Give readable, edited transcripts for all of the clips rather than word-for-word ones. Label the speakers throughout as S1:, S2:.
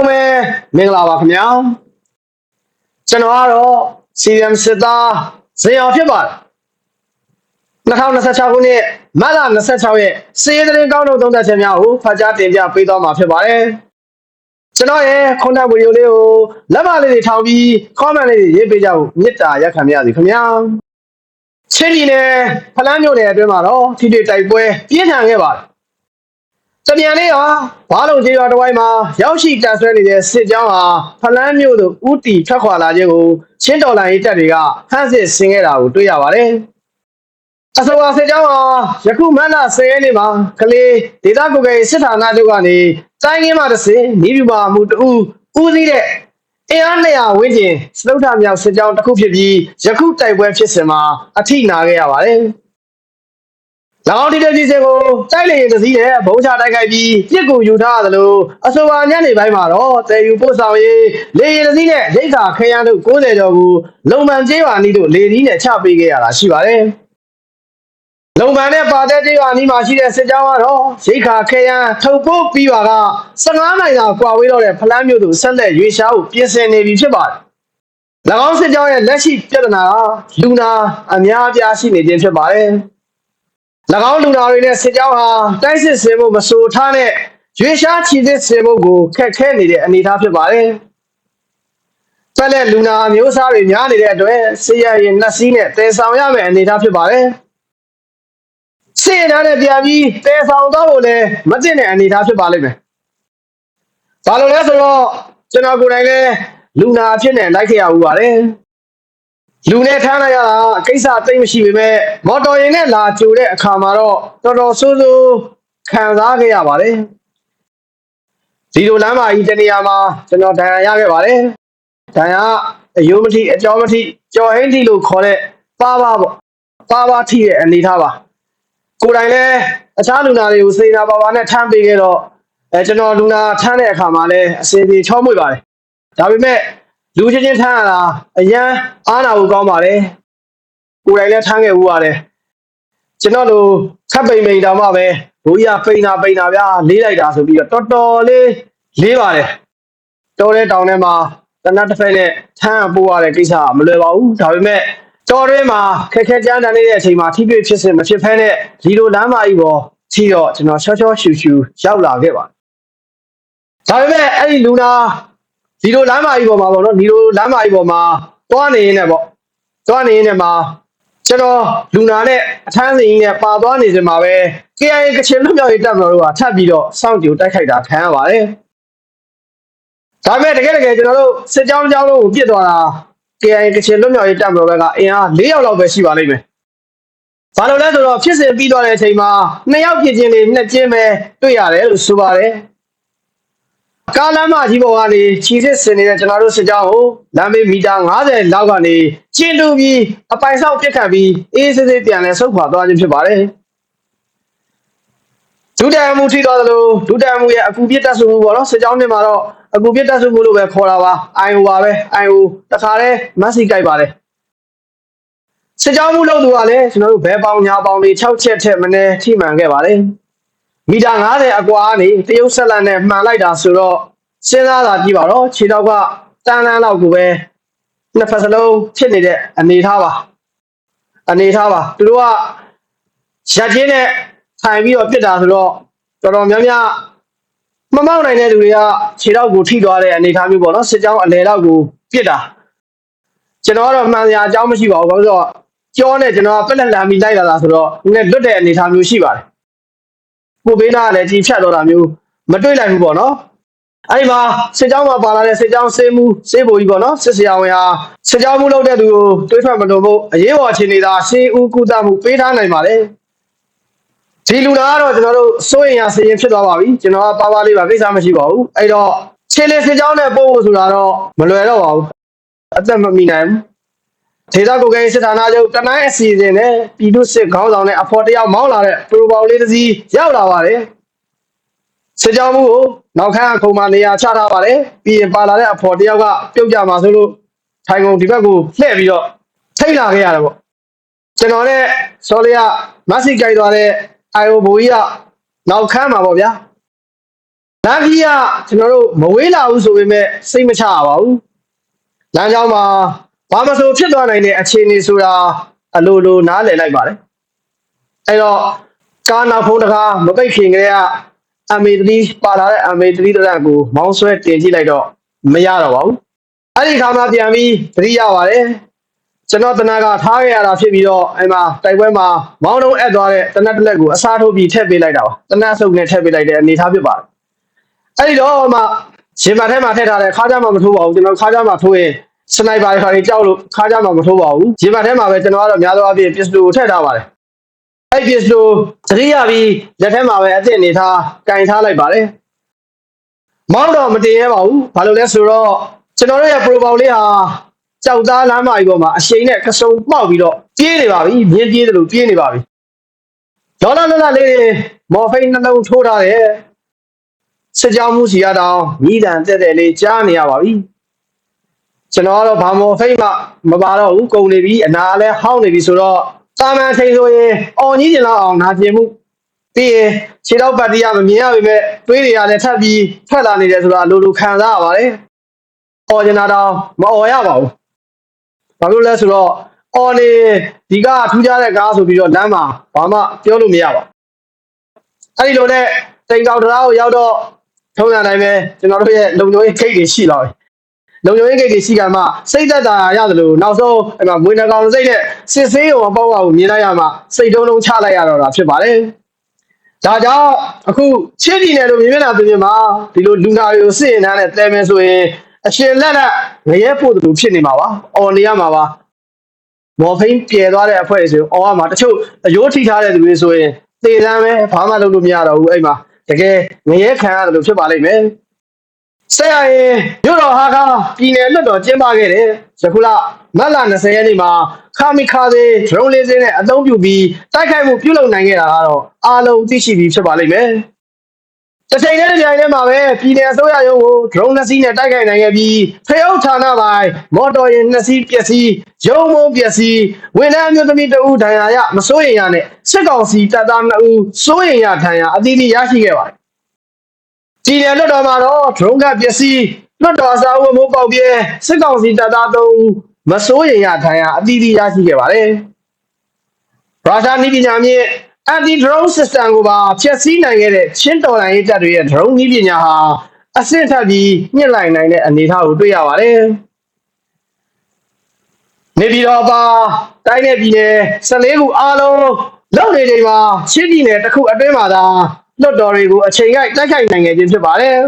S1: မင်္ဂလာပါခင်ဗျာကျွန်တော်ကတော့ CM စစ်သားဇင်အောင်ဖြစ်ပါတယ်2026ခုနှစ်မတ်လ26ရက်စီးရီးသတင်းကောင်းတို့သုံးသပ်ချက်များကိုဖတ်ကြားတင်ပြပေးသွားမှာဖြစ်ပါတယ်ကျွန်တော်ရဲ့ content ဗီဒီယိုလေးကိုလက်မလေးတွေထောင်ပြီး comment လေးတွေရေးပေးကြဖို့မေတ္တာရက်ခံပါရစေခင်ဗျာချင်းပြည်နယ်ဖလန်းမြို့နယ်အတွင်းမှာတော့ထိတွေ့တိုက်ပွဲပြင်းထန်ခဲ့ပါတယ်တမြန်လေးဟာဘားလုံကျေးရွာတစ်ဝိုင်းမှာရောက်ရှိတပ်ဆွဲနေတဲ့စစ်ကြောင်းဟာဖလန်းမြို့သို့ဦးတီထွက်ခွာလာခြင်းကိုချင်းတော်လိုင်းတပ်တွေကဟန့်စစ်ဆင်ခဲ့တာကိုတွေ့ရပါတယ်။အဆိုပါစစ်ကြောင်းဟာယခုမတ်လ10ရက်နေ့မှာကလေးဒေသကုကယ်စစ်ဌာနချုပ်ကနေတိုင်းရင်းမှတစ်စင်နေပြပါမှုတူဦးစီးတဲ့အင်အား200ဝန်းကျင်စတုထမြောက်စစ်ကြောင်းတစ်ခုဖြစ်ပြီးယခုတိုက်ပွဲဖြစ်စဉ်မှာအထိနာခဲ့ရပါတယ်။၎င်းဒီတဲ့ကြီးစင်ကိုတိုက်လေရင်တစည်းနဲ့ဘုံချတိုက်ခိုက်ပြီးပြစ်ကိုယူထားသလိုအဆိုပါညနေပိုင်းမှာတော့တယ်ယူပို့ဆောင်ရေးလေရင်တစည်းနဲ့ရိတ်ခါခရမ်းတို့90ကျော်ကိုလုံပန်ကျေးရွာနီးတို့လေသီးနဲ့ချပေးခဲ့ရတာရှိပါတယ်။လုံပန်နဲ့ပါတဲ့ကျေးရွာနီးမှာရှိတဲ့စစ်ကြောင်းကတော့ရိတ်ခါခရမ်းထုတ်ပို့ပြီးပါက15မိုင်သာကွာဝေးတော့တဲ့ဖလန်းမြို့သို့ဆက်လက်ရွေးရှားဖို့ပြင်ဆင်နေပြီဖြစ်ပါတယ်။၎င်းစစ်ကြောင်းရဲ့လက်ရှိပြဿနာကလူနာအများအပြားရှိနေခြင်းဖြစ်ပါတယ်။၎င်းလူနာတွေနဲ့စစ်ကြောင်းဟာတိုက်စစ်ဆင်ဖို့မဆိုထားနဲ့ရွေးရှားချီစစ်ဆင်ဖို့ကိုခက်ခဲနေတဲ့အနေအထားဖြစ်ပါတယ်။ဆက်လက်လူနာမျိုးစားတွေများနေတဲ့အတွက်စစ်ရရင်နှက်စီးနဲ့တည်ဆောင်ရမယ့်အနေအထားဖြစ်ပါတယ်။စစ်ရထားနဲ့ပြန်ပြီးတည်ဆောင်တော့ဖို့လည်းမသင့်တဲ့အနေအထားဖြစ်ပါလိမ့်မယ်။ဘာလို့လဲဆိုတော့ကျွန်တော်ကိုယ်တိုင်လည်းလူနာအဖြစ်နဲ့လိုက်ခဲ့ရဦးပါတယ်။လူနဲ့ထမ်းလိုက်ရတာကိစ္စသိမ့်မရှိပေမဲ့မော်တော်ယာဉ်နဲ့လာကြိုတဲ့အခါမှာတော့တော်တော်ဆိုးဆိုးခံစားခဲ့ရပါတယ်ဒီလိုလမ်းမကြီးတနေရာမှာကျွန်တော်ဒဏ်ရာရခဲ့ပါတယ်ဒဏ်ရာအယိုးမထိအကြောမထိကြော်ဟင်းထိလို့ခေါ်တဲ့ပါပါထိရဲ့အနေထားပါကိုယ်တိုင်လည်းအခြားလူနာတွေကိုစေနာပါနဲ့ထမ်းပေးခဲ့တော့ကျွန်တော်လူနာထမ်းတဲ့အခါမှာလည်းအစီအပြေချောမွေ့ပါတယ်ဒါပေမဲ့လူချင်းထမ်းရတာအရန်အားနာဖို့ကောင်းပါတယ်ကိုယ်တိုင်လည်းထမ်းခဲ့ဦးပါတယ်ကျွန်တော်တို့ခပ်ပိန်ပိန်တောင်မှပဲဘိုးကြီးပိန်တာဗျာလေးလိုက်တာဆိုပြီးတော့တော်တော်လေးပါတယ်တော်တဲ့တောင်ထဲမှာတနတ်တစ်ဖက်နဲ့ထမ်းပို့ရတဲ့ကိစ္စမလွယ်ပါဘူးဒါပေမဲ့တော်တွင်းမှာခက်ခဲကြမ်းတမ်းနေတဲ့အချိန်မှာထိတွေ့ဖြစ်စဉ်မဖြစ်ဖဲနဲ့ဒီလိုလမ်းမကြီးပေါ်ထိတော့ကျွန်တော်ချောရှူရောက်လာခဲ့ပါတယ်ဒါပေမဲ့အဲ့ဒီလူနာဒီလိုလမ်းမကြီးပေါ်မှာပေါ့နော်ဒီလိုလမ်းမကြီးပေါ်မှာသွားနေရင်လည်းမှာကျွန်တော်လူနာနဲ့အထမ်းစင်ကြီးနဲ့ပါသွားနေစမှာပဲ KIA ကချင်လွတ်မြောက်ရေးတပ်မတော်တို့ကထပ်ပြီးတော့စောင့်ကြိုတိုက်ခိုက်တာခံရပါတယ်ဒါပေမဲ့တကယ်ကျွန်တော်တို့စစ်ကြောင်းလုံးကိုပြစ်သွားတာ KIA ကချင်လွတ်မြောက်ရေးတပ်မတော်ဘက်ကအင်အား4ယောက်လောက်ပဲရှိပါလိမ့်မယ်ဘာလို့လဲဆိုတော့ဖြစ်စဉ်ပြီးသွားတဲ့အချိန်မှာ2ယောက်ပြစ်ချင်းလေး2ချင်းပဲတွေ့ရတယ်လို့ဆိုပါတယ်ကားလမ်းမကြီးပေါ်ကနေခြီစစ်ဆင်နေတဲ့ကျွန်တော်တို့စစ်ကြောင်းကိုလမ်းဘေးမီတာ90လောက်ကနေကျင်းတူပြီးအပိုင်ဆောက်ပစ်ခတ်ပြီးအေးဆေးပြန်လဲဆုတ်ခွာသွားခြင်းဖြစ်ပါတယ်ဒုတရမှုထိသွားသလိုဒုတရမှုရဲ့အကူပြစ်တက်ဆုမှုပေါ့နော်စစ်ကြောင်းတွေမှာတော့အကူပြစ်တက်ဆုမှုလို့ပဲခေါ်တာပါ IO ပါပဲ IO တခါလဲမက်ဆီကြိုက်ပါတယ်စစ်ကြောင်းမှုလုပ်သူကလည်းကျွန်တော်တို့ဘဲပေါင်းညာပေါင်းတွေ6ချက်ထက်မနည်းထိမှန်ခဲ့ပါတယ်မီတာ90အကွာကနေတရုတ်ဆက်လက်နဲ့မှန်လိုက်တာဆိုတော့စဉ်းစားတာကြည့်ပါတော့ခြေထောက်ကတန်းလန်းလောက်ကိုပဲနှစ်ဖက်စလုံးဖြစ်နေတဲ့အနေထားပါသူတို့ကရက်ချင်းနဲ့ထိုင်ပြီးတော့ပြစ်တာဆိုတော့တော်တော်များများမမောက်နိုင်တဲ့လူတွေကခြေထောက်ကိုထိသွားတဲ့အနေထားမျိုးပေါ့နော်စစ်ကြောင်းအလဲလောက်ကိုပြစ်တာကျွန်တော်ကတော့မှန်စရာအကြောင်းမရှိပါဘူးဘာလို့ဆိုတော့ကြောနဲ့ကျွန်တော်ကပက်လက်လာပြီးလိုက်လာတာဆိုတော့နည်းနည်းလွတ်တဲ့အနေထားမျိုးရှိပါတယ်ကိုဘေးနားလည်းကြီးဖြတ်တော့တာမျိုးမတွေ့လိုက်ဘူးပေါ့နော်အဲ့ဒီမှာစစ်ကြောင်းမှာပါလာတဲ့စစ်ကြောင်းစေးမှုစေးဘိုကြီးပေါ့နော်စစ်စရာဝင်ဟာစစ်ကြောင်းမှုလုပ်တဲ့သူကိုတွေးထွက်မလို့ဖို့အရေးပေါ်အခြေအနေသာရှင်းဦးကုသမှုပေးထားနိုင်ပါတယ်ဒီလူနာကတော့ကျွန်တော်တို့စိုးရင်ရစရင်ဖြစ်သွားပါပြီကျွန်တော်ကပါလေးပါကိစ္စမရှိပါဘူးအဲ့တော့ခြေလင်းစစ်ကြောင်းနဲ့ပို့ဖို့ဆိုတာတော့မလွယ်တော့ပါဘူးအသက်မမီနိုင်ဘူးဒေသကိုယ်ကစစ်ဌာနချုပ်တနိုင်းအစီအစဉ်နဲ့ပြည်သူစစ်ခေါင်းဆောင်နဲ့အဖော်တယောက်မောင်းလာတဲ့ပရိုပေါင်လေးတစ်စီးရောက်လာပါတယ်စစ်ကြောင်းမှုကိုနောက်ခန်းခုံမှာနေရာချထားပါတယ်ပြီးရင်ပါလာတဲ့အဖော်တယောက်ကပြုတ်ကြမှာဆိုလို့ထိုင်ကုန်ဒီဘက်ကိုလှည့်ပြီးတော့ထိတ်လာခဲ့ရတယ်ပေါ့ကျွန်တော်နဲ့စောလေးကမက်ဆီကြိုက်သွားတဲ့IO ဘူကြီးကနောက်ခန်းမှာပေါ့ဗျာ လမ်းကြီးကကျွန်တော်တို့မဝေးလာဘူးဆိုပေမဲ့စိတ်မချရပါဘူးလမ်းကြောင်းမှာဘာမဆိုဖြစ်သွားနိုင်တဲ့အခြေအနေဆိုတာအလိုလိုနားလည်လိုက်ပါတယ်အဲ့တော့ကားနောက်ဖုံးတကားမပိတ်ခင်ကလေးကအမေ3ပါလာတဲ့အမေ3တရံကိုမောင်းဆွဲတင်ကြည့်လိုက်တော့မရတော့ပါဘူးအဲ့ဒီခါမှပြန်ပြီးသတိရပါတယ်ကျွန်တော်တနက်ကထားခဲ့ရတာဖြစ်ပြီးတော့အဲ့မှာတိုက်ပွဲမှာမောင်းတုံးအပ်သွားတဲ့တနက်တစ်လက်ကိုအစားထိုးပြီးထည့်ပေးလိုက်တာပါတနက်အဆုပ်နဲ့ထည့်ပေးလိုက်တဲ့အနေထားဖြစ်ပါတယ်အဲ့ဒီတော့မှရှင်မထဲမှာထည့်ထားတဲ့ခါးကြမှာမထိုးပါဘူးကျွန်တော်ခါးကြမှာထိုးရင်စနိုက်ပါတွေကြောက်လို့ခါးကြမှာမထိုးပါဘူးရှင်မထဲမှာပဲကျွန်တော်ကတော့များသောအားဖြင့်ပစ္စတိုကိုထည့်ထားပါတယ်အဲ့ပစ္စတိုသတိရပြီးလက်ထဲမှာပဲအသင့်အနေထားကင်ထားလိုက်ပါတယ်မောင်းတော့မတင်ရပါဘူးဘာလို့လဲဆိုတော့ကျွန်တော်တို့ရဲ့ pro ပေါင်လေးဟာကြောက်သားလမ်းမကြီးပေါ်မှာအရှိန်နဲ့ကစုံပေါက်ပြီးတော့ပြေးနေပါပြီမြင်းပြေးတယ်လို့ပြေးနေပါပြီဒေါ်လာလက်လေးမော်ဖိတ်နှလုံးထိုးထားတယ်စစ်ကြောင်းမှုစီရတောင်မြည်တန်တက်တယ်လေးကြားနေရပါပြီကျွန်တော်ကတော့ဘာမော်ဖိတ်မှမပါတော့ဘူးကုန်နေပြီအနာလည်းဟောင်းနေပြီဆိုတော့တာမန်ချိန်ဆိုရင်အော်ကြီးကျင်လောက်အောင်နာကျင်မှုပြီးရင်ခြေတော့ပတ်တရားမမြင်ရပေမဲ့သွေးတွေကလည်းထပ်ပြီးထွက်လာနေတယ်ဆိုတာလိုလိုခံစားရပါတယ်အော်ကျင်တာတော့မအော်ရပါဘူးဘာလို့လဲဆိုတော့အော်နေဒီကထူးခြားတဲ့ကားဆိုပြီးတော့လမ်းမှာဘာမှပြောလို့မရပါဘူးအဲ့ဒီလိုနဲ့တိမ်ကောင်တရားကိုရောက်တော့ထုံးစံတိုင်းပဲကျွန်တော်တို့ရဲ့လုံခြုံရေးဂိတ်တွေရှိလာပြီလုံခြုံရေးဂိတ်တွေရှိကမှစိတ်သက်သာရတယ်လို့နောက်ဆုံးအဲ့မှာမွေးနှကောင်စိတ်နဲ့စစ်ဆေးရုံပေါ့ပါကိုမြင်လိုက်ရမှစိတ်တုံးလုံးချလိုက်ရတော့တာဖြစ်ပါတယ်ဒါကြောင့်အခုချင်းပြည်နယ်လိုမြင်လာပြင်မှာဒီလိုလူနာတွေကိုစစ်ရင်တန်းနဲ့တဲမယ်ဆိုရင်အရှင်လက်လက်ငရဲဖို့တူဖြစ်နေမှာပါအော်နေရမှာပါမော်ဖိန်းပြဲသွားတဲ့အဖွဲ့ဆိုအော်မှာတချို့အယိုးထိထားတဲ့သူတွေဆိုရင်သေတမ်းပဲဘာမှလုပ်လို့မရတော့ဘူးအဲ့မှာတကယ်ငရဲခံရတယ်လို့ဖြစ်ပါလိမ့်မယ်ဆက်ရရင်မြို့တော်ဟာကပြည်နယ်လွှတ်တော်ကျင်းပခဲ့တယ်ယခုလမတ်လ20ရက်နေ့မှာခါမီခါသေး drone လေးစင်းနဲ့အသုံးပြုပြီးတိုက်ခိုက်မှုပြုလုပ်နိုင်ခဲ့တာကတော့အားလုံးသိရှိပြီးဖြစ်ပါလိမ့်မယ်တစ်ချိန်နဲ့တစ်ပြိုင်တည်းမှာပဲပြည်နယ်အစိုးရရုံးကို drone 2စီးနဲ့တိုက်ခိုက်နိုင်ခဲ့ပြီးဖျောက်ဌာနပိုင်းမော်တော်ယာဉ်2စီးပျက်စီးရုံးမုံပျက်စီးဝန်ထမ်းမျိုးသမီး2ဦးဒဏ်ရာရမစိုးရိမ်ရနဲ့စစ်ကောင်စီတပ်သား2ဦးစိုးရိမ်ရဒဏ်ရာအသီးသီးရရှိခဲ့ပါတယ်ပြည်နယ်လွှတ်တော်မှာတော့ drone ကပျက်စီးလွှတ်တော်အစားအဝတ်မိုးပေါက်ပြဲစစ်ကောင်စီတပ်သား3ဦးမစိုးရိမ်ရဒဏ်ရာအသီးသီးရရှိခဲ့ပါတယ်ရုရှားနည်းပညာမြင့်anti-drone system ကိုပါဖျက်ဆီးနိုင်ခဲ့တဲ့ချင်းတော်လိုင်းရေးတပ်တွေရဲ့ drone နည်းပညာဟာအဆင့်ထပ်ပြီးညှစ်လိုက်နိုင်တဲ့အနေအထားကိုတွေ့ရပါတယ်။နေပြည်တော်ပါတိုင်းနယ်ပြည်နယ်14ခုအားလုံးလုံနေချိန်မှာချင်းပြည်နယ်တစ်ခုအတွင်းမှာသာလွှတ်တော်တွေကိုအချိန်ကိုက်တိုက်ခိုက်နိုင်ခဲ့ခြင်းဖြစ်ပါတယ်။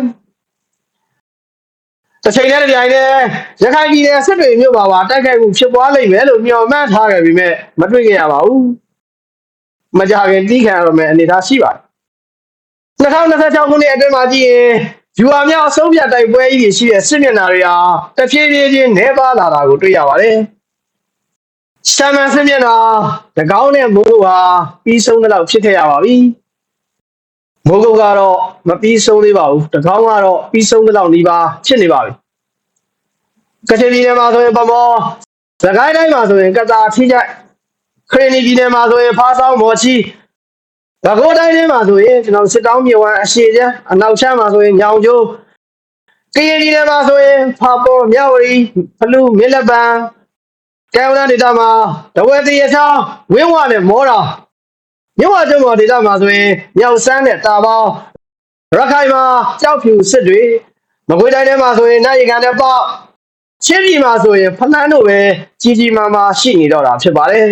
S1: တစ်ချိန်နဲ့တစ်ပြိုင်တည်းရခိုင်ပြည်နယ်စစ်တွေမြို့မှာပါတိုက်ခိုက်မှုဖြစ်ပွားလိမ့်မယ်လို့မျှော်မှန်းထားခဲ့ပေမဲ့မတွေ့ခဲ့ရပါဘူး။မကြခင်တီးခံရတော့မယ်အနေအထားရှိပါတယ်2026ခုနှစ်အတွင်းမှာကြည့်ရင်ယူဟာမြောက်အဆုံးဖြတ်တိုက်ပွဲကြီးတွေရှိတဲ့စစ်မျက်နှာတွေဟာတဖြည်းဖြည်းချင်းနှဲပါလာတာကိုတွေ့ရပါတယ်ရှမ်းမစစ်မျက်နှာ၎င်းနဲ့မိုးကုတ်ဟာပြီးဆုံးတဲ့လောက်ဖြစ်ခဲ့ရပါပြီမိုးကုတ်ကတော့မပြီးဆုံးသေးပါဘူး၎င်းကတော့ပြီးဆုံးတဲ့လောက်နီးပါးဖြစ်နေပါပြီကချင်ပြည်နယ်မှာဆိုရင်ပမောစကိုင်းတိုင်းမှာဆိုရင်ကတာထိကြိုက်ခရနီပြည်နယ်မှာဆိုရင်ဖားဆောင်မော်ချီပဲခူးတိုင်းထဲမှာဆိုရင်ကျွန်တော်စစ်တောင်းမြေဝမ်းအရှိချမ်းအနောက်ချမ်းမှာဆိုရင်ညောင်ကျိုးကရင်ပြည်နယ်မှာဆိုရင်ဖာပေါ်မြဝတီဖလူမင်းလက်ပံကဲဝလဒေသမှာတဝဲတရချောင်းဝင်းဝနဲ့မောတာမြို့ဝကျွန်းပေါ်ဒေသမှာဆိုရင်မြောက်စမ်းနဲ့တာပေါင်းရခိုင်မှာကြောက်ဖြူစစ်တွေမကွေးတိုင်းထဲမှာဆိုရင်နိုင်ရကန်နဲ့ပေါ့ချင်းပြည်မှာဆိုရင်ဖလန်းတို့ပဲကြီးကြီးမားမားရှိနေတော့တာဖြစ်ပါတယ်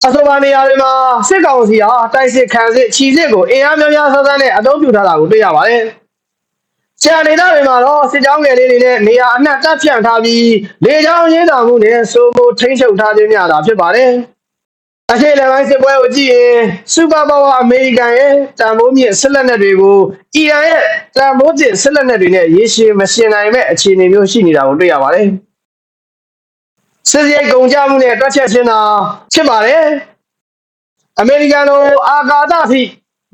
S1: အဆိုပါနေရာတွေမှာစစ်ကောင်စီဟာတိုက်စစ်ခံစစ်ခြီစစ်ကိုအင်အားများများဆန်းဆန်းနဲ့အသုံးပြုထားတာကိုတွေ့ရပါတယ်။ကျန်ဒေသတွေမှာတော့စစ်ကြောင်းငယ်လေးတွေနဲ့နေရာအနှံ့တပ်ဖြန့်ထားပြီးလေကြောင်းရင်းတော်မှုနဲ့စိုးမိုးထိန်းချုပ်ထားခြင်းများတာဖြစ်ပါတယ်။အရှေ့လယ်ပိုင်းစစ်ပွဲကိုကြည့်ရင်စူပါပါဝါအမေရိကန်ရဲ့တန်ဖိုးမြင့်စစ်လက်နက်တွေကိုအီရန်ရဲ့တန်ဖိုးကျစစ်လက်နက်တွေနဲ့ရေရှည်မရှင်နိုင်မဲ့အခြေအနေမျိုးရှိနေတာကိုတွေ့ရပါတယ်။စစ်ရေးကုန်ကြမှုနဲ့တွက်ချက်ခြင်းသာဖြစ်ပါတယ်အမေရိကန်လိုအာကာသထိ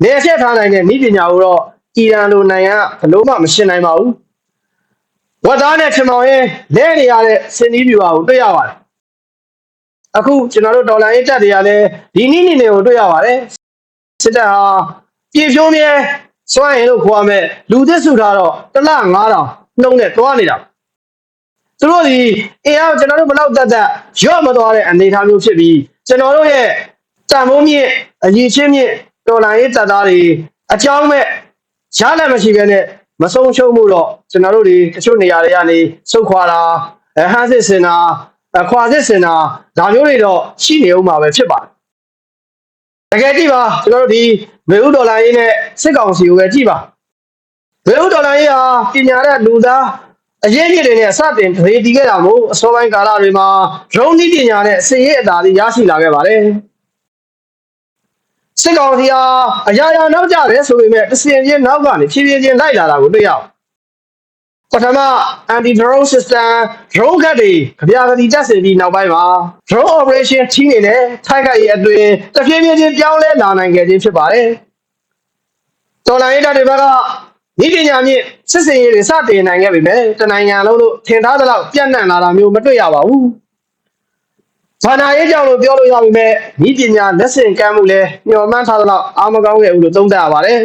S1: နေဆက်ထားနိုင်တဲ့နည်းပညာကိုတော့အီရန်လိုနိုင်ငံကဘလို့မှမရှင်နိုင်ပါဘူးဝတ်သားနဲ့ထင်မောင်ရင်လဲနေရတဲ့စင်နီးပြူပါကိုတွေ့ရပါတယ်အခုကျွန်တော်တို့ဒေါ်လာရေးတက်တွေကလည်းဒီနည်းနည်းတွေကိုတွေ့ရပါတယ်စစ်တပ်ဟာပြည်ဖြိုးမြဲ စွန့်ရင်လို့ခေါ်ရမယ်လူသစ်စုထားတော့တစ်လ9000နှုံးနဲ့တွားနေတာသူတို့ဒီအင်အားကျွန်တော်တို့ဘလောက်တက်ရော့မသွားတဲ့အနေအထားမျိုးဖြစ်ပြီးကျွန်တော်တို့ရဲ့တန်ဖိုးမြင့်အရေးချင်းမြင့်တော်လိုင်းရေးတပ်သားတွေအကြောင်းမဲ့ရလည်းမရှိဘဲနဲ့မဆုံးရှုံးမှုတော့ကျွန်တော်တို့ဒီတချို့နေရာတွေကနေစုတ်ခွာတာဟန်းစစ်စင်တာခွာစစ်စင်တာဒါမျိုးတွေတော့ရှိနေဦးမှာပဲဖြစ်ပါတယ်တကယ်ကြည့်ပါကျွန်တော်တို့ဒီမေဥဒေါ်လာရေးနဲ့စစ်ကောင်စီကိုပဲကြည့်ပါမေဥဒေါ်လာရေးဟာပညာတဲ့လူသားအရေးကြီးတွေနဲ့စတင်ဒေတီခဲ့တာမို့အစောပိုင်းကာလတွေမှာရုံးနည်းပညာနဲ့စစ်ရေးအသာတွေရရှိလာခဲ့ပါတယ်စစ်ကောင်စီဟာအရာရာနောက်ကျတယ်ဆိုပေမဲ့တစင်ချင်းနောက်ကနေဖြည်းဖြည်းချင်းလိုက်လာတာကိုတွေ့ရအောင်ပထမ anti drone system drone ခတ်တွေကြပြာကတိတက်စင်ပြီးနောက်ပိုင်းမှာ drone operation team နေနဲ့ထိုက်ခိုက်ရဲ့အတွင်းတဖြည်းဖြည်းချင်းပြောင်းလဲလာနိုင်ခဲ့ခြင်းဖြစ်ပါတယ်တော်လိုင်းရေးတပ်တွေဘက်ကဤပညာမြင့်စစ်စင်ရေးတွေစတင်နိုင်ခဲ့ပြီမဲ့တနိုင်ငံလုံးလို့ထင်ထားသလောက်ပြန့်နှံ့လာတာမျိုးမတွေ့ရပါဘူးဘာသာရေးကြောင့်လို့ပြောလို့ရပြီမဲ့ဤပညာလက်ဆင့်ကမ်းမှုလဲညှော်မှန်းထားသလောက်အားမကောင်းခဲ့ဘူးလို့သုံးသပ်ရပါတယ်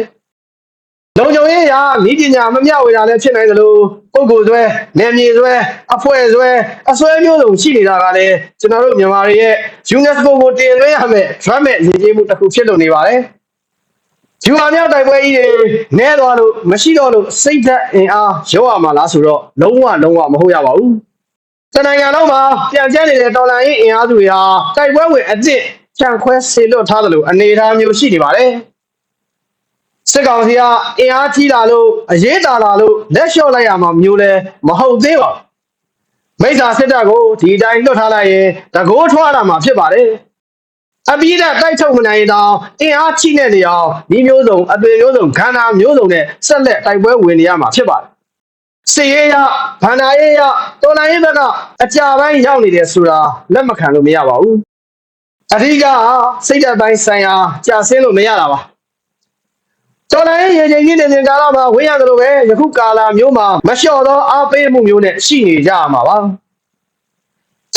S1: လုံခြုံရေးရာဤပညာမမျှဝေတာလည်းဖြစ်နိုင်သလိုပုဂ္ဂိုလ်ဆွဲနယ်မြေဆွဲအဖွဲ့ဆွဲအစွဲမျိုးစုံရှိနေတာကလည်းကျွန်တော်တို့မြန်မာတွေရဲ့ UNESCO ကိုတင်သွင်းရမယ် drum မဲ့ရည်ကြီးမှုတစ်ခုဖြစ်လို့နေပါတယ်ဂျူဟာမြောက်တိုက်ပွဲကြီးတွေနဲသွားလို့မရှိတော့လို့စိတ်သက်အင်အားရော့ရမှာလားဆိုတော့လုံးဝမဟုတ်ရပါဘူးတနိုင်ငံလုံးမှာပြန်ကျဲနေတဲ့တော်လှန်ရေးအင်အားစုတွေဟာတိုက်ပွဲဝင်အစ်စ်ချန်ခွဲဆေလွတ်ထားတယ်လို့အနေအထားမျိုးရှိနေပါတယ်စစ်ကောင်စီကအင်အားကြီးလာလို့အရေးတာလာလို့လက်လျှော့လိုက်ရမှာမျိုးလဲမဟုတ်သေးပါဘူးမိစ္ဆာစစ်တပ်ကိုဒီအတိုင်းလွတ်ထားလိုက်ရင်တကိုးထွားလာမှာဖြစ်ပါတယ်အပိဓာတိုက်ထုတ်မနိုင်တော့အင်အားချိနဲ့နေအောင်ဒီမျိုးစုံအသွင်မျိုးစုံခန္ဓာမျိုးစုံနဲ့ဆက်လက်တိုက်ပွဲဝင်နေရမှာဖြစ်ပါတယ်စစ်ရေးရဗန္ဒာရေးရတော်လိုင်းရေးဘက်ကအကြပိုင်းရောက်နေတယ်ဆိုတာလက်မခံလို့မရပါဘူးအဓိကစိတ်ဓာတ်ပိုင်းဆိုင်ရာကြာဆင်းလို့မရတာပါတော်လိုင်းရေးရေကြီးနေတဲ့ကာလမှာဝေးရတယ်လို့ပဲယခုကာလမျိုးမှာမလျှော့သောအားပေးမှုမျိုးနဲ့ရှိနေကြရမှာပါ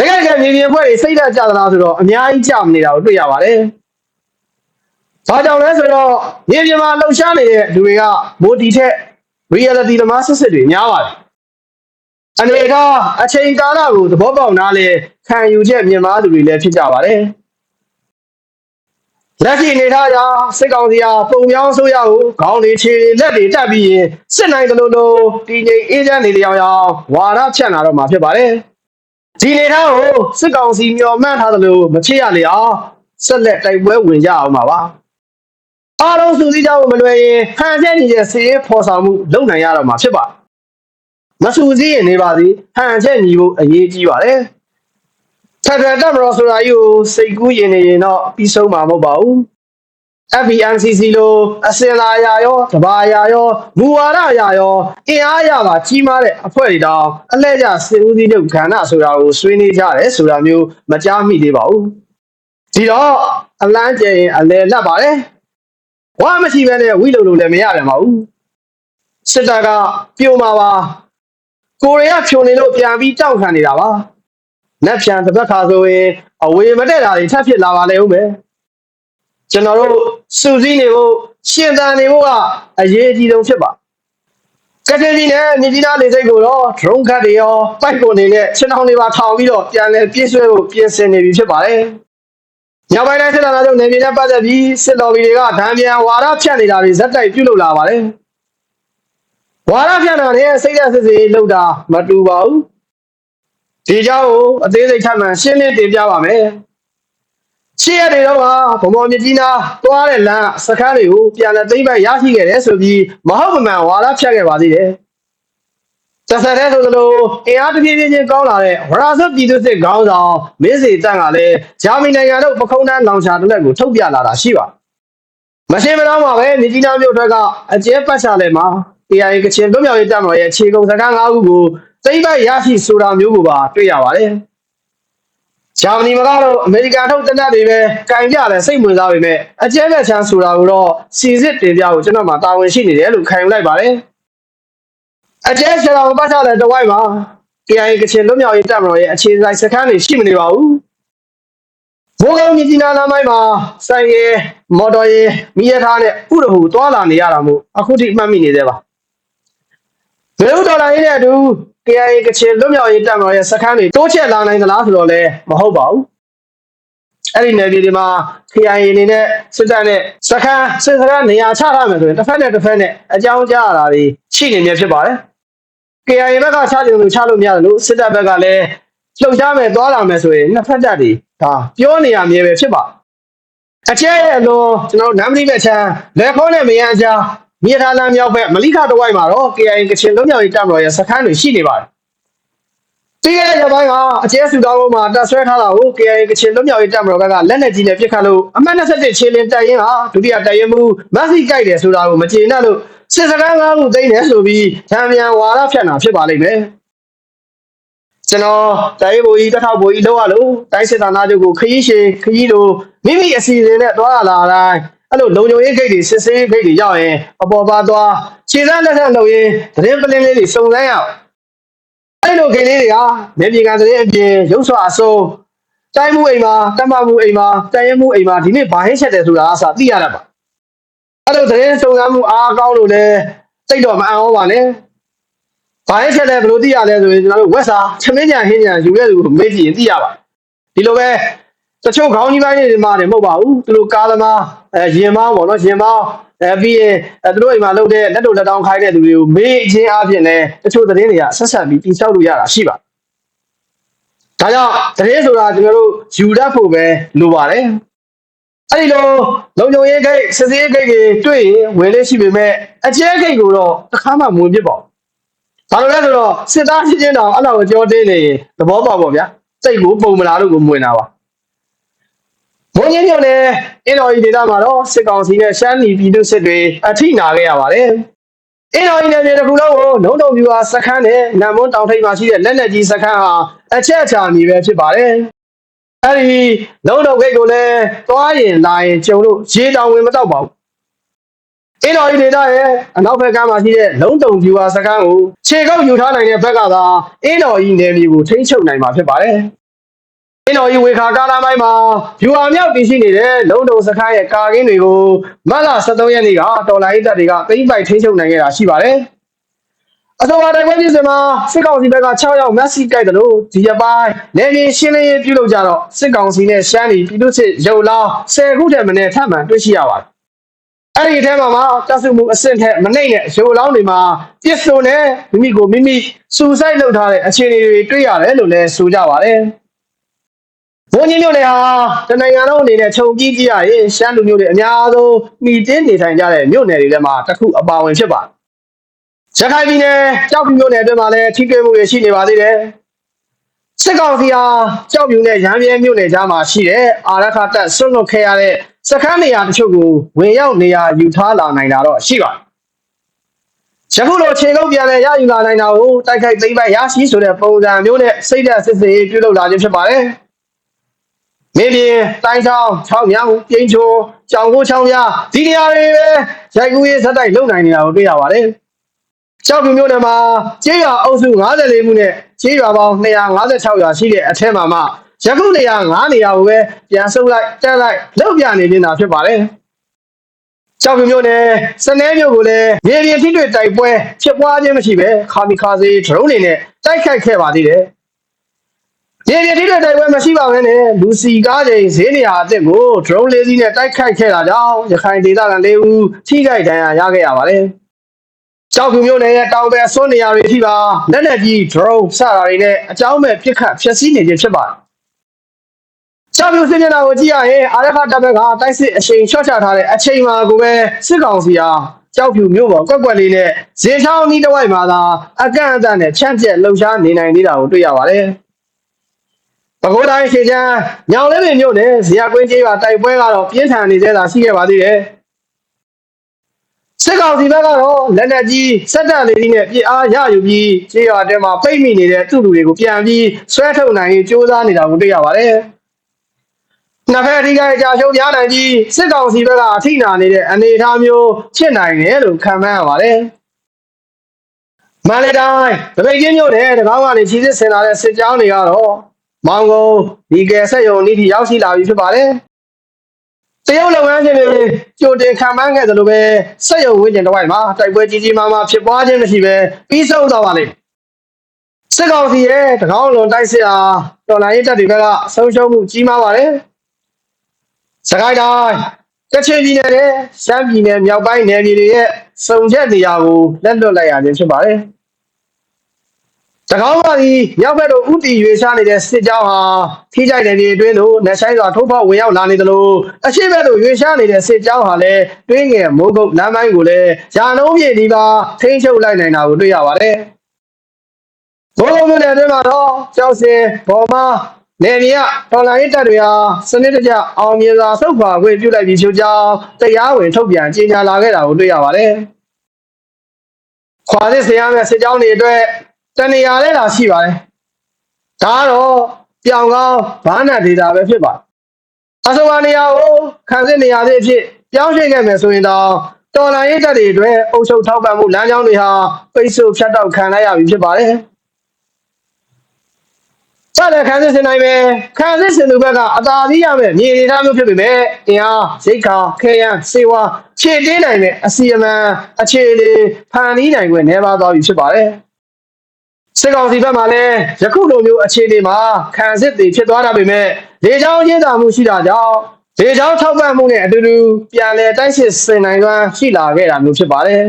S1: တကယ်မြေပြင်ဖွဲ့တွေစိတ်ဓာတ်ကြသလားဆိုတော့အများကြီးကြမနေတာကိုတွေ့ရပါတယ်။ဘာကြောင့်လဲဆိုတော့မြေပြင်မှာလှုပ်ရှားနေတဲ့လူတွေကမိုတီထက် reality သမားစစ်တွေများပါတယ်။အနေကအချိန်ကာလကိုသဘောပေါက်နားလဲခံယူချက်မြင်မာသူတွေလည်းဖြစ်ကြပါတယ်။လက်ရှိအနေထားကြောင့်စစ်ကောင်စီဟာပုံပြောင်းဆိုးရကိုခေါင်းတွေခြေလက်တွေတက်ပြီးရင်စစ်နိုင်တယ်လို့တည်ငြိမ်အေးချမ်းနေလျောင်ဝါဒဖြန့်လာတော့မှာဖြစ်ပါတယ်။ဒီနေထားကိုစစ်ကောင်စီမျှော်မှန်းထားသလိုမဖြစ်ရလေအောင်ဆက်လက်တိုက်ပွဲဝင်ကြအောင်ပါပါအားလုံးစုစည်းကြဖို့မလွယ်ရင်ဟန်ချက်ညီတဲ့စီးရဲဖော်ဆောင်မှုလုပ်နိုင်ရတော့မှာဖြစ်ပါမစုစည်းရင်နေပါသည်ဟန်ချက်ညီဖို့အရေးကြီးပါတယ်ထပ်ထပ်တက်မလို့ဆိုတာကြီးကိုစိတ်ကူးရင်နေရင်တော့ပြီးဆုံးမှာမဟုတ်ပါဘူးFBNCC လိုအစင်လာရာရောတဘာရာရောမူဝါဒရာရောအင်အားရပါကြီးမားတဲ့အဖွဲ့တွေတောင်အလဲကျစစ်ဦးစီးချုပ်ကဏ္ဍဆိုတာကိုဆွေးနွေးကြတယ်ဆိုတာမျိုးမကြားမိသေးပါဘူးဒီတော့အလန်းကျရင်အလဲလက်ပါတယ်ဝါမရှိဘဲနဲ့ဝိလုံလို့လည်းမရပြန်ပါဘူးစစ်တပ်ကပြိုမှာပါကိုရီးယားဖြိုနေလို့ပြန်ပြီးတောက်ခံနေတာပါလက်ဖြန်တစ်ပတ်ခါဆိုရင်အဝေမတက်တာတွေထပ်ဖြစ်လာပါလေဦးမယ်ကျွန်တော်တို့စုစည်းနေဖို့ရှင်သန်နေဖို့ကအရေးအကြီးဆုံးဖြစ်ပါကတိကြီးနဲ့မြကြီးနားလေစိတ်ကိုတော့ drone ခတ်တွေရောပိုက်ကုန်တွေနဲ့ချင်းအောင်တွေပါထောင်ပြီးတော့ပြန်လဲပြည့်စွဲဖို့ပြင်ဆင်နေပြီဖြစ်ပါတယ်ညပိုင်းတိုင်းစစ်တပ်ချုပ်နေပြည်တော်ပတ်သက်ပြီးစစ်တော်ဘီတွေကဒဏ်ပြန်ဝါဒဖြတ်နေတာတွေဇက်တိုက်ပြုလုပ်လာပါတယ်ဝါဒဖြတ်တာနဲ့စိတ်ဓာတ်စစ်စစ်လုပ်တာမတူပါဘူးဒီကြောင့်အသေးစိတ်ထပ်မံရှင်းလင်းတင်ပြပါမယ်ရှေ့ရတဲ့တော့ဗမော်မြကြီးနားသွားတဲ့လမ်းစခန်းတွေကိုပြန်လဲသိမ့်ပိုက်ရရှိခဲ့တယ်ဆိုပြီးမဟုတ်မမှန်ဝါဒဖြတ်ခဲ့ပါသေးတယ်တဆက်တဲ့ဆိုသလိုအင်အားတပြေးပြေးချင်းကောင်းလာတဲ့ဝရာဇတ်ပြည်သူစစ်ခေါင်းဆောင်မင်းစီတန့်ကလည်းဂျာမနီနိုင်ငံတို့ပခုံးတန်းလောင်ချာတစ်လက်ကိုထုတ်ပြလာတာရှိပါမရှိမတော့မှာပဲမြကြီးနားမြို့ထွက်ကအကျဲပတ်ချလဲမှာ AI ကချင်လွတ်မြောက်ရေးတပ်မတော်ရဲ့ခြေကုပ်စခန်း၅ခုကိုသိမ့်ပိုက်ရရှိဆိုတာမျိုးကိုပါတွေ့ရပါတယ်ဂျာမနီမှာတော့အမေရိကန်ထုတ်တနက်တွေပဲကင်ပြတယ်စိတ်ဝင်စားပေမဲ့အကျဲဘက်ချမ်းဆိုတာကိုတော့စီစစ်တင်ပြဖို့ကျွန်တော်မှတာဝန်ရှိနေတယ်လို့ခံယူလိုက်ပါတယ်အကျဲဆရာဝန်ပတ်ချတဲ့တဝိုက်မှာ AI ကချင်လွတ်မြောက်ရေးတပ်မတော်ရဲ့အခြေစိုက်စခန်းတွေရှိမနေပါဘူး မိုးကောင်းမြကြီးနားလမ်းပိုင်းမှာဆိုင်ရယ်မော်တော်ရယ်မိရထားနဲ့ဥရဟူသွားလာနေရတာမို့အခုထိမှတ်မိနေသေးပါဘယ်လိုဒေါ်လာရင်းနဲ့အတူ KIA ကချင်လွတ်မြောက်ရေးတပ်မတော်ရဲ့စခန်းတွေတိုးချဲ့လာနိုင်သလားဆိုတော့လည်းမဟုတ်ပါဘူးအဲ့ဒီနယ်မြေတွေမှာ KIA အနေနဲ့စစ်တပ်နဲ့စခန်းစစ်စခန်းနေရာချထားမယ်ဆိုရင်တစ်ဖက်နဲ့အကြောင်းကြားရတာတွေရှိနေမြဲဖြစ်ပါတယ် KIA ဘက်ကချကြုံလို့ချလို့မရတယ်လို့စစ်တပ်ဘက်ကလည်းလှုပ်ရှားမယ်သွားလာမယ်ဆိုရင်နှစ်ဖက်တပ်တွေဒါပြောနေရမြဲပဲဖြစ်ပါအကျဲရဲ့အလွန်ကျွန်တော်နမ်မလီဘက်ချမ်းလက်ခေါနဲ့မရန်ကြားမြေထားလမ်းမြောက်ဘက်မလိခတဝိုက်မှာတော့ KIA ကချင်လွတ်မြောက်ရေးတပ်မတော်ရဲ့စခန်းတွေရှိနေပါတယ်ဒီရဲ့ရပိုင်းကအကျဲစုတောင်းလုံးမှာတပ်ဆွဲထားတာကို KIA ကချင်လွတ်မြောက်ရေးတပ်မတော်ဘက်ကလက်နက်ကြီးနဲ့ပစ်ခတ်လို့အမှတ်27ခြေလင်းတပ်ရင်းဟာဒုတိယတပ်ရင်းမှုမက်ဆီကြိုက်တယ်ဆိုတာကိုမကျေနပ်လို့စစ်စခန်း9ခုသိမ်းတယ်ဆိုပြီးထံမြန်ဝါဒဖြန့်တာဖြစ်ပါလိမ့်မယ်ကျွန်တော်တိုင်းဘူကြီးတထောက်ဘူကြီးလောက်ရလို့တိုင်းစစ်ဌာနချုပ်ကိုခရီးရှည်ခရီးလိုမိမိအစီအစဉ်နဲ့တွားလာတိုင်းအဲ့လိုလုံခြုံရေးဂိတ်တွေစစ်ဆေးဂိတ်တွေရောက်ရင်အပေါ်ပါသွားခြေစမ်းလက်ထက်လုပ်ရင်သတင်းပလင်းလေးတွေစုံစမ်းရအောင်အဲ့လိုဂိတ်လေးတွေကမြေပြင်ကသတင်းအပြင်ရုပ်စွာအစိုးတိုင်းမှုအိမ်မှာတမမှုအိမ်မှာတိုင်ရမှုအိမ်မှာဒီနေ့ဘာဟင်းချက်တယ်ဆိုတာအစသိရတတ်ပါအဲ့လိုသတင်းစုံစမ်းမှုအားကောင်းလို့လည်းစိတ်တော့မအံ့ဩပါနဲ့ဘာဟင်းချက်လဲဘယ်လိုသိရလဲဆိုရင်ကျွန်တော်တို့ဝက်စာသမင်းညာဟင်းညာယူတဲ့သူကိုမေးကြည့်ရင်သိရပါဒီလိုပဲတချို့ခေါင်းကြီးပိုင်းတွေမှာလည်းမဟုတ်ပါဘူးသူတို့ကားသမားရင်မောင်းပေါ့နော်ရင်မောင်းပြီးရင်သူတို့အိမ်မှာလုပ်တဲ့လက်တို့လက်တောင်းခိုင်းတဲ့သူတွေကိုမေးအချင်းအားဖြင့်လည်းတချို့သတင်းတွေကဆက်ဆက်ပြီးတိကျလို့ရတာရှိပါဒါကြောင့်သတင်းဆိုတာကျွန်တော်တို့ယူတတ်ဖို့ပဲလိုပါတယ်အဲ့ဒီလိုလုံခြုံရေးဂိတ်စစ်ဆေးဂိတ်တွေတွေ့ရင်ဝင်လေးရှိပေမဲ့အကျဲဂိတ်ကိုတော့တစ်ခါမှမဝင်ဖြစ်ပါဘူးဘာလို့လဲဆိုတော့စစ်သားချင်းချင်းတောင်အဲ့လိုကြောတင်းနေရင်သဘောပေါက်ပေါ့ဗျာစိတ်ကိုပုံမလာလို့ကိုမဝင်တာပါဘုံချင်းညုံနဲ့အင်တော်ကြီးဒေသမှာတော့စစ်ကောင်စီနဲ့ရှမ်းပြည်ပြည်သူစစ်တွေအထိနာခဲ့ရပါတယ်အင်တော်ကြီးနယ်မြေတစ်ခုလုံးကိုနှုံးတုံပြူဟာစခန်းနဲ့နံမွန်းတောင်ထိပ်မှာရှိတဲ့လက်နက်ကြီးစခန်းဟာအချက်အချာမြေပဲဖြစ်ပါတယ်အဲ့ဒီလုံးတုံဂိတ်ကိုလည်းသွားရင်လာရင်ကျုံလို့ရေတောင်ဝင်မတော့ပါဘူးအင်းတော်ကြီးဒေသရဲ့အနောက်ဘက်ကမှာရှိတဲ့လုံးတုံပြူဟာစခန်းကိုခြေကုပ်ယူထားနိုင်တဲ့ဘက်ကသာအင်းတော်ကြီးနယ်မြေကိုထိန်းချုပ်နိုင်မှာဖြစ်ပါတယ်။အင်းတော်ကြီးဝေခါကာလာမိုင်းမှာပြူဟာမြောက်တည်ရှိနေတဲ့လုံးတုံစခန်းရဲ့ကာကင်းတွေကိုမတ်လ23ရက်နေ့ကတော်လိုင်းတပ်တွေကသိမ်းပိုက်ထိန်းချုပ်နိုင်ခဲ့တာရှိပါတယ်။အဆိုပါတိုက်ပွဲဖြစ်စဉ်မှာစစ်ကောင်စီဘက်က6ရောက်မက်ဆီကြိုက်တယ်လို့ဒီရပိုင်းနယ်မြေရှင်းလင်းရေးပြုလုပ်ကြတော့စစ်ကောင်စီနဲ့ရှမ်းပြည်ပြည်သူ့စစ်ရုပ်လောင်း10ခုထက်မနည်းထပ်မံတွေ့ရှိရပါတယ်အဲ့ဒီအထဲမှာတပ်စုမှုအဆင့်ထက်မနှိမ့်တဲ့ရိုးလောင်းတွေမှာပြစ်စုံနဲ့မိမိကိုမိမိစူစိုက်လုပ်ထားတဲ့အခြေအနေတွေတွေ့ရတယ်လို့လည်းဆိုကြပါတယ်။ဘုံကြီးမျိုးတွေဟာတနိုင်ငံလုံးအနေနဲ့ခြုံကြည့်ကြည့်ရရင်ရှမ်းလူမျိုးတွေအများဆုံးနှီးတင်းနေထိုင်ကြတဲ့မြို့နယ်တွေထဲမှာတစ်ခုအပါဝင်ဖြစ်ပါတယ်။ရခိုင်ပြည်နယ်ကြောက်ဖြူမြို့နယ်အတွင်းမှာလည်းထိတွေ့မှုတွေရှိနေပါသေးတယ်။စစ်ကောင်စီဟာကြောက်ဖြူနဲ့ရန်ပြဲမြို့နယ်ကြားမှာရှိတဲ့အာရခတပ်ဆွတ်လွတ်ခဲ့ရတဲ့စခန်းနေရာတချို့ကိုဝင်ရောက်နေရာယူထားလာနိုင်တာတော့ရှိပါတယ်။ယခုလိုခြေကုပ်ပြန်လဲရယူလာနိုင်တာကိုတိုက်ခိုက်သိမ်းပိုက်ရရှိဆိုတဲ့ပုံစံမျိုးနဲ့စိတ်ဓာတ်စစ်စေးပြုလုပ်လာခြင်းဖြစ်ပါတယ်။မင်းပြင်းတိုင်းချောင်းချောင်းမြောင်ပြင်းချိုကြောင်ကိုချောင်းပြဒီနေရာတွေပဲရိုက်ကူးရေးဇက်တိုက်လုပ်နိုင်နေတာကိုတွေ့ရပါတယ်။ကြောက်ပြမျိုးနယ်မှာကျေးရွာအုပ်စု54မှုနဲ့ကျေးရွာပေါင်း256ရွာရှိတဲ့အထက်မှာယခုနေရာ9နေရာကိုပဲပြန်ဆုပ်လိုက်တက်လိုက်လောက်ပြနေနေတာဖြစ်ပါတယ်။ကြောက်ပြမျိုးနဲ့စနဲမျိုးကိုလည်းမြေပြင်ထိတွေ့တိုက်ပွဲဖြစ်ပွားခြင်းမရှိပဲခါမီခါစီဒရုန်းတွေနဲ့တိုက်ခိုက်ခဲ့ပါသေးတယ်။မြေပြင်ထိတွေ့တိုက်ပွဲမရှိပါဘဲနဲ့လူစီကားချိန်ဈေးနေရာအစ်စ်ကိုဒရုန်းလေးစီးနဲ့တိုက်ခိုက်ခဲ့တာကြောင့်ရခိုင်ဒေသခံ၄ဦးထိခိုက်ဒဏ်ရာရခဲ့ရပါတယ်။ကြောက်ပြမျိုးနဲ့တောင်ပဲဆွနေရာတွေထိပါလက်နက်ကြီးဒရုန်းစတာတွေနဲ့အကြောင်းမဲ့ပစ်ခတ်ဖျက်ဆီးနေခြင်းဖြစ်ပါတယ်ကြောက်ပြူစစ်မျက်နှာကိုကြည့်ရရင်အာရခတပ်ဘက်ကတိုက်စစ်အချိန်ချော့ချထားတဲ့အချိန်မှာကိုပဲစစ်ကောင်စီဟာကြောက်ပြူမျိုးပေါ်ကွက်ကွက်လေးနဲ့ဇေချောင်းနီးတစ်ဝိုက်မှာသာအကန့်အသတ်နဲ့ချမ်းကျက်လှုပ်ရှားနေနိုင်သေးတာကိုတွေ့ရပါတယ်။ပဲခူးတိုင်းရှေ့ချမ်းညောင်လေးပင်မြို့နယ်ဇေယျကွင်းကြီးကတိုက်ပွဲကတော့ပြင်းထန်နေသေးတာရှိခဲ့ပါသေးတယ်။စစ်ကောင်စီဘက်ကတော့လက်နက်ကြီးစက်တပ်လေးနဲ့ပြည်အားရယူပြီးကျေးရွာတဲမှာပိတ်မိနေတဲ့သူ့လူတွေကိုပြန်ပြီးဆွဲထုတ်နိုင်ရေးစ조사နေတာကိုတွေ့ရပါတယ်။နှစ်ဖက်အထိကအကြရှုံးများနိုင်ပြီးစစ်ကောင်စီဘက်ကအထိနာနေတဲ့အနေအထားမျိုးဖြစ်နိုင်တယ်လို့ခန့်မှန်းရပါတယ်။မန္တလေးတိုင်းဗပိတ်ကျင်းမြို့နယ်တကောင်းကနေခြေစစ်ဆင်လာတဲ့စစ်ကြောင်းတွေကတော့ မောင်ကုန်းဒီကယ်ဆက်ယုံဤထိရောက်ရှိလာပြီဖြစ်ပါတယ်တရုတ်လုပ်ငန်းရှင်တွေကြိုတင်ခံမှန်းခဲ့သလိုပဲဆက်ယုံဝင်းကျင်တစ်ဝိုက်မှာတိုက်ပွဲကြီးကြီးမားမားဖြစ်ပွားခြင်းမရှိပဲပြီးဆုံးသွားပါလိမ့်စစ်ကောင်စီရဲ့တကောင်းလွန်တိုက်စစ်အားတော်လိုင်းရေးတပ်တွေဘက်ကဆုံးရှုံးမှုကြီးမားပါတယ်စကိုင်းတိုင်းကချင်ပြည်နယ်နဲ့ရှမ်းပြည်နယ်မြောက်ပိုင်းနယ်မြေတွေရဲ့စုံချက်နေရာကိုလက်လွတ်လိုက်ရခြင်းဖြစ်ပါတယ်တကောင်းပါဒီမြောက်ဘက်တို့ဥတီရွေရှားနေတဲ့စစ်ကြောင်းဟာထိကြိုက်တဲ့ပြည်အတွင်းသို့နှဆိုင်စွာထိုးဖောက်ဝင်ရောက်လာနေသလိုအရှိဘက်တို့ရွေရှားနေတဲ့စစ်ကြောင်းဟာလည်းတွင်းငယ်မိုးကုတ်လမ်းပိုင်းကိုလည်းယာနှုံးပြည့်ဒီပါထိန်းချုပ်လိုက်နိုင်တာကိုတွေ့ရပါတယ်ဘုံဘုံနဲ့အတွင်းမှာတော့ကျောက်စင်ဘော်မနေမြေကတော်လိုင်းတပ်တွေဟာစနစ်တကျအောင်မြင်စွာဆုတ်ခွာခွင့်ပြုလိုက်ပြီးဖြစ်ကြောင်းတရားဝင်ထုတ်ပြန်ကြေညာလာခဲ့တာကိုတွေ့ရပါတယ်ခွာစစ်ဆရာမဲ့စစ်ကြောင်းတွေအတွက်တနေရာလဲလာရှိပါတယ်ဒါကတော့ပြောင်ကောင်းဘာနာဒေတာပဲဖြစ်ပါတယ်အဆိုပါနေရာကိုခံစစ်နေရာတွေအဖြစ်ပြောင်းရွှေ့ခဲ့မယ်ဆိုရင်တော့တော်လိုင်းရေးတပ်တွေအတွက်အုပ်ချုပ်ထောက်ပံ့မှုလမ်းကြောင်းတွေဟာပိတ်ဆို့ဖြတ်တောက်ခံလိုက်ရပြီဖြစ်ပါတယ်ဆက်လက်ခံစစ်ဆင်နိုင်မယ်ခံစစ်ဆင်သူဘက်ကအသာစီးရမယ်မြေဒေသမျိုးဖြစ်ပေမဲ့အင်အားရိတ်ခါခဲယမ်းစေဝါခြေတင်းနိုင်မယ်အစီအမံအခြေအနေဖန်တီးနိုင်ခွင့်နှဲပါသွားပြီဖြစ်ပါတယ်စစ်ကောင်စီဘက်မှလည်းယခုလိုမျိုးအခြေအနေမှာခံစစ်တွေဖြစ်သွားတာပေမဲ့လေကြောင်းရင်းတာမှုရှိတာကြောင့်လေကြောင်းထောက်ပံ့မှုနဲ့အတူတူပြန်လည်တိုက်စစ်ဆင်နိုင်စွမ်းရှိလာခဲ့တာမျိုးဖြစ်ပါတယ်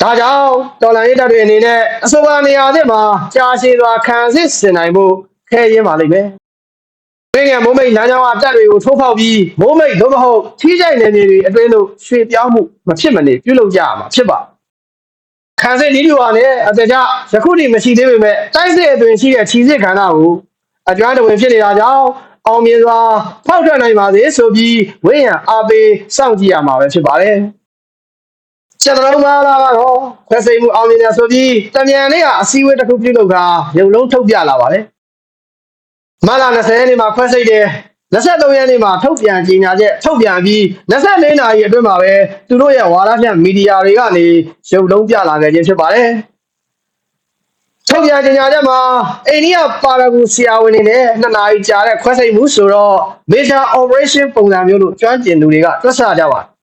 S1: ဒါကြောင့်တော်လိုင်းရေးတပ်တွေအနေနဲ့အဆိုပါနေရာသစ်မှာကြာရှည်စွာခံစစ်ဆင်နိုင်ဖို့ခဲရင်းပါလိမ့်မယ်။ပြည်ငယ်မိုးမိတ်လမ်းကြောင်းကတပ်တွေကိုထိုးဖောက်ပြီးမိုးမိတ်လို့မဟုတ်ထိကြိုက်နေမြေတွေအတွင်းသို့ရွှေ့ပြောင်းမှုမဖြစ်မနေပြုလုပ်ကြရမှာဖြစ်ပါခံစစ်ဒီလိုဟာနဲ့အတကြယခုထိမရှိသေးပေမဲ့တိုက်စစ်အတွင်ရှိတဲ့ခြီစစ်ခန္ဓာကိုအကျွမ်းတဝင်ဖြစ်နေတာကြောင့်အောင်မြင်စွာဖောက်ထွက်နိုင်ပါစေဆိုပြီးဝိညာဉ်အားပေးစောင့်ကြည့်ရမှာပဲဖြစ်ပါတယ်။ချက်တော်မာလာကတော့ခွဲစိတ်မှုအောင်မြင်တယ်ဆိုပြီးတမြန်လေးကအစည်းအဝေးတစ်ခုပြုလုပ်တာရုပ်လုံးထုတ်ပြလာပါတယ်။မလာ20ရက်နေ့မှာခွဲစိတ်တယ်23ရက်နေ့မှာထုတ်ပြန်ကြေညာချက်ထုတ်ပြန်ပြီး24နာရီအတွင်းမှာပဲသူတို့ရဲ့ဝါဒဖြန့်မီဒီယာတွေကနေရုပ်လုံးပြလာခဲ့ခြင်းဖြစ်ပါတယ်။ထုတ်ပြန်ကြေညာချက်မှာအိန္ဒိယပါရဂူဆရာဝန်တွေနဲ့2နာရီကြာတဲ့ခွဲစိတ်မှုဆိုတော့ Major Operation ပုံစံမျိုးလို့ကျွမ်းကျင်သူတွေကတွက်ဆကြပါတယ်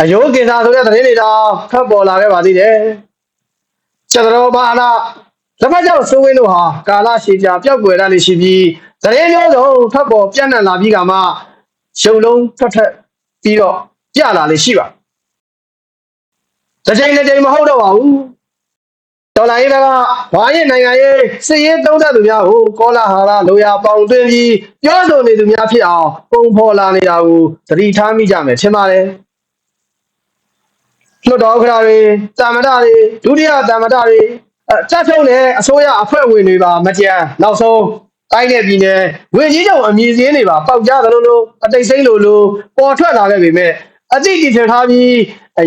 S1: အယိုးကင်စာဆိုတဲ့သတင်းတွေတော့ဖတ်ပေါ်လာခဲ့ပါသေးတယ်။ချက်တော်ဘာနာလက်ဖက်ကြောင့်စိုးဝင်းတို့ဟာကာလရှည်ကြာပျောက်ကွယ်တတ်နေရှိပြီးသတင်းမျိုးစုံဖတ်ပေါ်ပြန့်နှံ့လာပြီးကမှရုပ်လုံးထွက်ပြီးတော့ပြလာလေရှိပါ။တစ်ချိန်တစ်ချိန်မဟုတ်တော့ပါဘူး။တော်လိုင်းရေးကဘာရင်နိုင်ငံရေးစစ်ရေးသုံးသပ်သူများကိုကောလာဟာရလိုရာပေါင်သွင်းပြီးပြောဆိုနေသူများဖြစ်အောင်ပုံဖော်လာနေတာကိုသတိထားမိကြမယ်ထင်ပါတယ်။လွှတ်တော်ခရာတွေတာမတာတွေဒုတိယတာမတာတွေတက်ထုတ်နဲ့အစိုးရအဖွဲ့ဝင်တွေပါမကြံနောက်ဆုံးတိုင်းနယ်ပြည်နယ်ဝင်ကြီးချုပ်အမည်စင်းတွေပါပေါက်ကြသလိုလိုအတိတ်စိမ့်လိုပေါ်ထွက်လာခဲ့ပေမဲ့အတိတ်တည်ထထားပြီး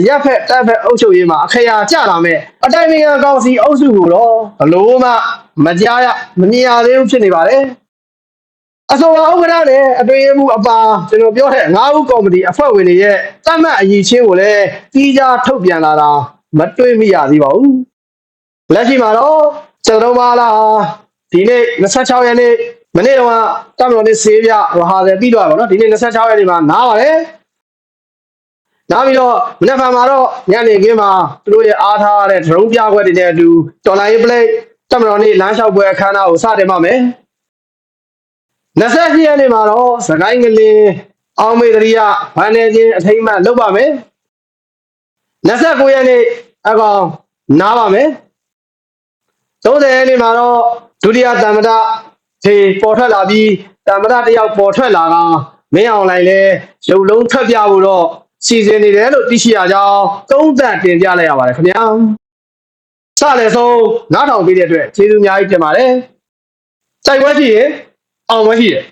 S1: ရက်ဖက်တက်ဖက်အုပ်ချုပ်ရေးမှာအခရာကျလာမဲ့အတိုင်းအမြံကောင်စီအုပ်စုကိုတော့ဘလို့မှမကြားရမမြင်ရသေးဘူးဖြစ်နေပါတယ်အဆိုပါဥက္ကဋ္ဌနဲ့အတွင်းမှုအပါကျွန်တော်ပြောတဲ့9ဦးကော်မတီအဖွဲ့ဝင်တွေရဲ့တတ်မှတ်အရည်ချင်းကိုလည်းကြီးကြားထုတ်ပြန်လာတာမတွေ့မိရသေးပါဘူးလက်ရှိမှာတော့ကျွန်တော်ပါလာဒီနေ့26ရက်နေ့မနေ့တော့တမတော်နေ့ဆေးပြဟာတယ်ပြီးတော့ပါတော့ဒီနေ့26ရက်နေ့မှာနားပါတယ်နားပြီးတော့မနေ့ကမှာတော့ညနေခင်းမှာသူတို့ရဲ့အားထားတဲ့ဒရုန်းပြခွက်တွေနဲ့အတူတော်လိုင်းပလိတ်တမတော်နေ့လမ်းလျှောက်ပွဲအခမ်းအနားကိုစတင်ပါမယ်28ရက်နေ့မှာတော့စကိုင်းကလေးအောင်မေတရိယဗန်နေချင်းအထိမ်းအမှတ်လုပ်ပါမယ်29ရက်နေ့အကောင်နားပါမယ်30ရက်နေ့မှာတော့ဒုတိယတမ္မတထေပေါ်ထွက်လာပြီးတမ္မတတယောက်ပေါ်ထွက်လာကမင်းအောင်လိုက်လဲရုပ်လုံးထွက်ပြဖို့တော့စီစဉ်နေတယ်လို့သိရှိရကြောင်းသုံးသပ်တင်ပြလိုက်ရပါတယ်ခင်ဗျာစလည်းဆုံးနားထောင်ပေးတဲ့အတွက်ကျေးဇူးအများကြီးတင်ပါတယ်စိုက်ပွဲရှိရင်အောင်ပွဲရှိတယ်